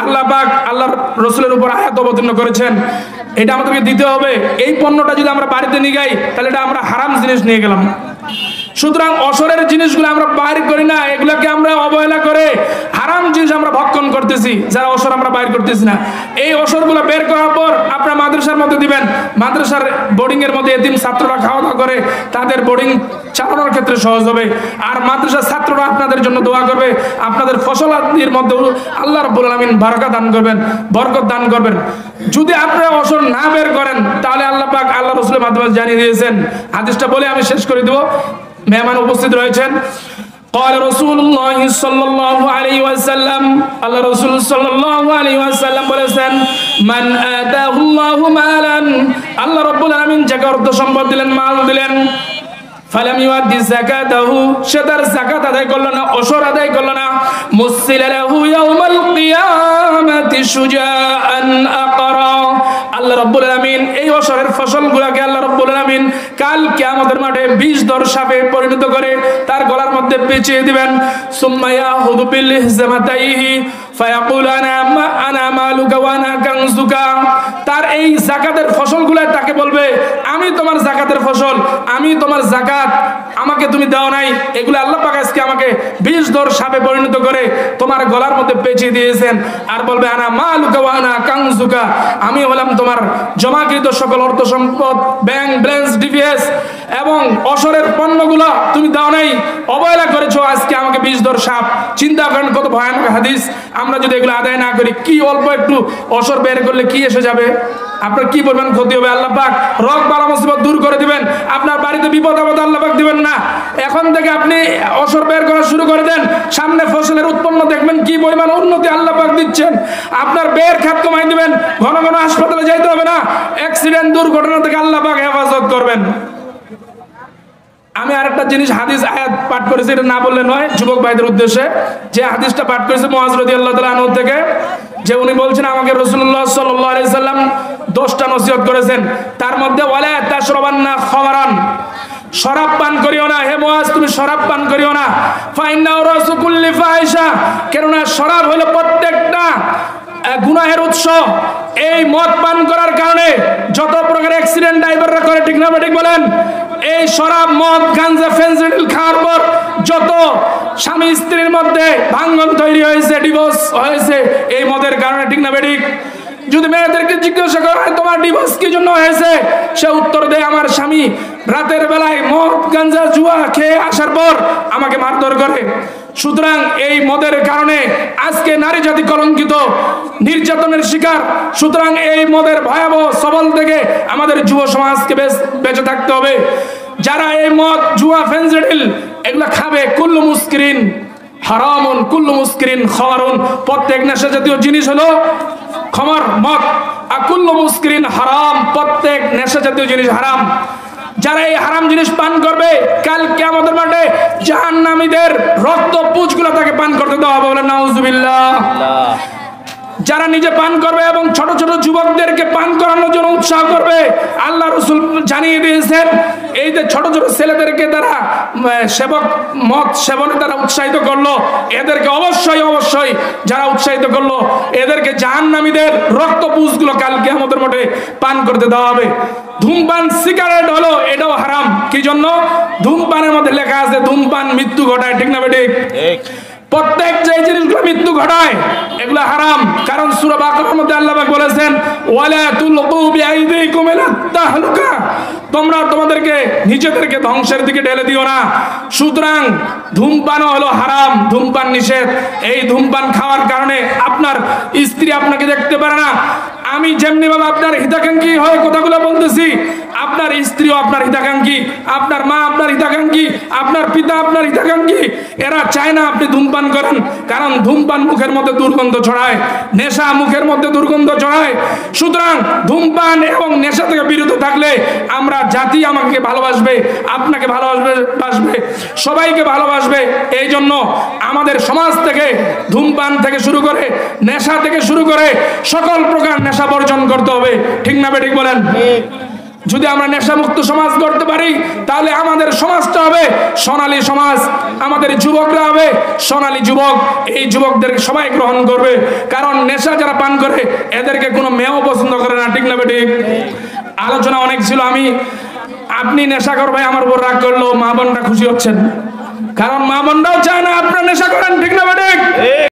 [SPEAKER 1] আল্লাহ পাক আল্লাহর রাসূলের উপর আয়াত অবতীর্ণ করেছেন। এটা আমাদেরকে দিতে হবে। এই পণ্যটা যদি আমরা বাড়িতে নিয়ে যাই তাহলে এটা আমরা হারাম জিনিস নিয়ে গেলাম। সুতরাং ওসরের জিনিসগুলো আমরা বাইর করি না, এগুলোকে আমরা অবহেলা করে হারাম জিনিস আমরা ভক্ষণ করতে করতেছি, যারা অসর আমরা বাইর করতেছি না, এই অসরগুলো বের করার পর আপনার মাদ্রাসার মধ্যে দিবেন। মাদ্রাসার বোর্ডিং এর মধ্যে এতিম ছাত্ররা খাওয়া দাওয়া করে, তাদের বোর্ডিং চালানোর ক্ষেত্রে সহজ হবে। আর মাদ্রাসার ছাত্ররা আপনাদের জন্য দোয়া করবে, আপনাদের ফসলাদির মধ্যে আল্লাহ রাব্বুল আলামিন বারাকা দান করবেন, বরকত দান করবেন। যদি আপনারা অসর না বের করেন তাহলে আল্লাহ পাক আল্লাহ রাসূলের মাধ্যমে জানিয়ে দিয়েছেন। হাদিসটা বলে আমি শেষ করে দেব। মেহমান উপস্থিত রয়েছেন। قال رسول الله صلى الله عليه وسلم, আল্লাহ রাসূল সাল্লাল্লাহু আলাইহি ওয়াসাল্লাম বলেছেন, মান আতাহু আল্লাহু মালান, আল্লাহ রাব্বুল আলামিন যাকে অর্থ সম্পদ দিলেন, মাল দিলেন, ফালাম ইউআদ্দি যাকাতাহু, সে তার যাকাত আদায় করলো না, ওশর আদায় করলো না, মুসিলা লাহু ইয়াউমাল কিয়ামাতি শুজাআন আকরা, আল্লাহ রাব্বুল আলামিন এই ওশরের ফসলগুলোকে আল্লাহ রাব্বুল আলামিন কাল কিয়ামতের মাঠে 20 দর সাপে পরিণত করে তার গলার মধ্যে পেঁচিয়ে দিবেন। সুম্মা ইয়াহুদু বিল হিজমাতাইহি ফায়াকুল আনা মালুকা ওয়া আনা কানজুকা, তার এই যাকাতের ফসলগুলো তাকে বলবে, আমি তোমার যাকাতের ফসল, আমি তোমার যাকাত, আমাকে তুমি দাও নাই, এগুলো আল্লাহ পাক আজকে আমাকে 20 দর সাপে পরিণত করে তোমার গলার মধ্যে পেঁচিয়ে দিয়েছেন। আর বলবে আনা মালুকা ওয়া আনা কানজুকা, আমি হলাম তোমার জমাকৃত সকল অর্থ সম্পদ, ব্যাংক ব্যালেন্স, ডিভিএস এবং অসরের পণ্যগুলো তুমি দাও নাই, অবহেলা করেছো, আজকে আমাকে 20 দর সাপ। চিন্তা করেন কত ভয়ানক হাদিস। আমরা যদি এগুলো আদায় না করি, কি অল্প একটু অসর বের করলে কি এসে যাবে, আপনার কি বলবেন ক্ষতি হবে। আল্লাহ পাক রোগ বালা মুসিবত দূর করে দিবেন, আপনার বাড়িতে বিপদ আপদ আল্লাহ পাক দিবেন না। এখন থেকে আপনি অসর বের করা শুরু করে দেন, সামনে ফসলের উৎপন্ন দেখবেন কি পরিমাণ উন্নতি আল্লাহ পাক দিচ্ছেন। আপনার ব্যয়ের খাত কমাই দিবেন, ঘন ঘন হাসপাতালে যাইতে হবে না, অ্যাক্সিডেন্ট দুর্ঘটনা থেকে আল্লাহ পাক হেফাজত করবেন। আমি আরেকটা জিনিস হাদিস আয়াত পাঠ করেছি, এটা না বললে নয় যুবক ভাইদের উদ্দেশ্যে। যে হাদিসটা পাঠ করেছে মুআজ রাদিয়াল্লাহু তাআলা আনহু থেকে, যে উনি বলছেন আমাকে রাসূলুল্লাহ সাল্লাল্লাহু আলাইহি সাল্লাম 10টা নসিহত করেছেন, তার মধ্যে ওয়ালা তাশরাবান্না খামারান, শরাব পান করিও না, হে মুআজ তুমি শরাব পান করিও না, ফাইন্নাহু রাসু কুল্লি ফাহিশা, কেননা শরাব হলো প্রত্যেকটা গুনাহের উৎস। এই মদ পান করার কারণে যত প্রকার অ্যাক্সিডেন্ট ড্রাইভাররা করে, ঠিক না ঠিক বলেন? এই শরাব, মদ, গাঞ্জা, ফেনসিডিল খাওয়ার পর যত স্বামী স্ত্রীর মধ্যে ভাঙ্গন তৈরি হয়েছে, ডিভোর্স হয়েছে এই মদের কারণে, ঠিক না বেঠিক? যদি মেয়েদেরকে জিজ্ঞাসা করা হয় তোমার ডিভোর্স কি জন্য হয়েছে, সে উত্তর দেয় আমার স্বামী রাতের বেলায় মদ গাঞ্জা জুয়া খেয়ে আসার পর আমাকে মারধর করে। সুতরাং এই মদের কারণে আজকে নারী জাতি কলঙ্কিত, নির্যাতনের শিকার। সুতরাং এই মদের ভয়াবহ সবল থেকে আমাদের যুব সমাজকে বেঁচে থাকতে হবে। যারা এই মদ জুয়া ফেনসিডিল এগুলা খাবে, কুল্লু মুস্কিরিন হারামুন কুল্লু মুস্কিরিন খামারুন, প্রত্যেক নেশা জাতীয় জিনিস হলো খামার, মদ। আর কুল্লু মুস্কিরিন হারাম, প্রত্যেক নেশা জাতীয় জিনিস হারাম। যারা এই হারাম জিনিস পান করবে কাল কিয়ামতের মাঠে জাহান্নামীদের রক্ত পুঁজগুলো তাকে পান করতে দেওয়া হবে, বলে নাউজুবিল্লাহ। যারা নিজে পান করবে এবং ছোট ছোট যুবকদেরকে পান করানোর জন্য উৎসাহ করবে, আল্লাহ রাসূল জানিয়ে দিয়েছেন এই যে ছোট ছোট ছেলেদেরকে তারা সেবক মদ সেবনে তারা উৎসাহিত করলো, এদেরকে অবশ্যই অবশ্যই যারা উৎসাহিত করলো এদেরকে জাহান্নামীদের রক্তপুঞ্জগুলো কাল কিয়ামতের মাঠে পান করতে দেওয়া হবে। ধূমপান সিগারেট হলো এটাও হারাম। কি জন্য? ধূমপানের মধ্যে লেখা আছে ধূমপান মৃত্যু ঘটায়, ঠিক না বেঠিক? প্রত্যেক যে জিনিসগুলো মৃত্যু ঘটায় এগুলো হারাম। কারণ সূরা বাকারার মধ্যে আল্লাহ পাক বলেছেন ওয়ালা তুলকু বিআইদিকুম ইলা তাহলুকা, তোমরা তোমাদেরকে নিজেদেরকে ধ্বংসের দিকে ঠেলে দিও না। সুতরাং ধূমপান হলো হারাম, ধূমপান নিষেধ। এই ধূমপান খাওয়ার কারণে আপনার স্ত্রী আপনাকে দেখতে পারে না। আমি যেমনি ভাবে আপনার হিতাকাঙ্ক্ষী হয়ে কথাগুলো বলতেছি, আপনার স্ত্রীও আপনার হিতাকাঙ্ক্ষী, আপনার মা আপনার হিতাকাঙ্ক্ষী, আপনার পিতা আপনার হিতাকাঙ্ক্ষী। এরা চায় না আপনি ধূমপান করেন, কারণ ধূমপান মুখের মধ্যে দুর্গন্ধ ছড়ায়, নেশা মুখের মধ্যে দুর্গন্ধ ছড়ায়। সুতরাং ধূমপান এবং নেশা থেকে বিরত থাকলে আমরা জাতি আমাকে ভালোবাসবে, আপনাকে ভালোবাসবে, সবাইকে ভালোবাসবে। এই জন্য আমাদের সমাজ থেকে ধূমপান থেকে শুরু করে নেশা থেকে শুরু করে সকল প্রকার নেশা বর্জন করতে হবে, ঠিক না বেঠিক বলেন? যদি আমরা নেশামুক্ত সমাজ গড়তে পারি তাহলে আমাদের সমাজটা হবে সোনালী সমাজ, আমাদের যুবকরা হবে সোনালী যুবক। এই যুবকদের সবাই গ্রহণ করবে, কারণ নেশা যারা পান করে এদেরকে কোনো মেয়েও পছন্দ করে না, ঠিক না বেঠিক? আলোচনা অনেক ছিল, আপনি নেশাখোর ভাই আমার উপর রাগ করলো, মা বোনরা খুশি হচ্ছেন, কারণ মা বোনরাও চায় না আপনারা নেশা করেন, ঠিক না?